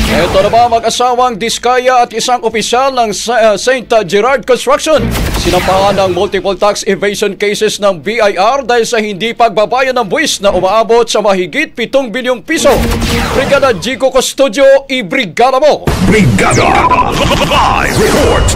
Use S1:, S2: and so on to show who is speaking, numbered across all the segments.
S1: Ito na ba mag-asawang Diskaya at isang opisyal ng St. Gerard Construction sinampahan ng multiple tax evasion cases ng BIR dahil sa hindi pagbabayad ng buwis na umaabot sa mahigit 7 bilyong piso. Brigada Jigo Custodio, i-brigada mo!
S2: Brigada! Live report!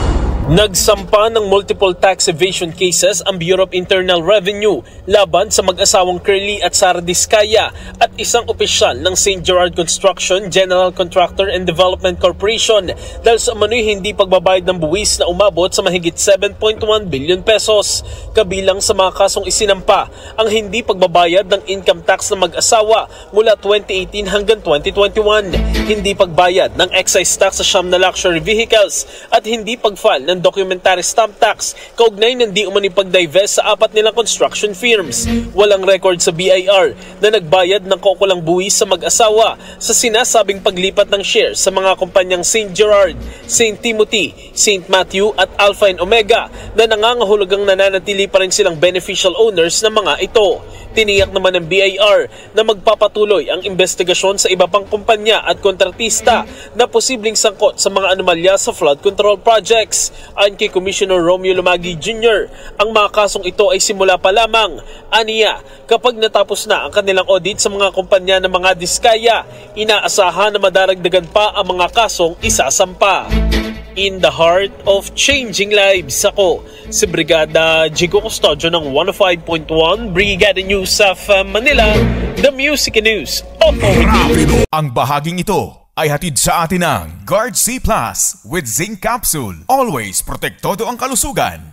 S3: Nagsampa ng multiple tax evasion cases ang Bureau of Internal Revenue laban sa mag-asawang Curly at Sara Diskaya at isang opisyal ng St. Gerard Construction General Contractor and Development Corporation dahil sa umano'y hindi pagbabayad ng buwis na umabot sa mahigit 7.1 billion pesos. Kabilang sa mga kasong isinampa ang hindi pagbabayad ng income tax ng mag-asawa mula 2018 hanggang 2021, hindi pagbayad ng excise tax sa siyam na luxury vehicles at hindi pag-file ng documentary stamp tax kaugnay ng di umani pag-divest sa apat nilang construction firms. Walang record sa BIR na nagbayad ng kaukulang buwis sa mag-asawa sa sinasabing paglipat ng shares sa mga kumpanyang St. Gerard, St. Timothy, St. Matthew at Alpha and Omega na nangangahulugang nananatili pa rin silang beneficial owners ng mga ito. Tiniyak naman ng BIR na magpapatuloy ang investigasyon sa iba pang kumpanya at kontratista na posibleng sangkot sa mga anomalya sa flood control projects. Ayon kay Commissioner Romeo Lumagi Jr., ang mga kasong ito ay simula pa lamang. Aniya, kapag natapos na ang kanilang audit sa mga kumpanya ng mga Diskaya, inaasahan na madaragdagan pa ang mga kasong isasampa. In the heart of changing lives, ako si Brigada Jigo Custodio ng 105.1 Brigada News of Manila, the Music News Authority.
S2: Ang bahaging ito ay hatid sa atin ng Guard C Plus with Zinc Capsule. Always protektado ang kalusugan.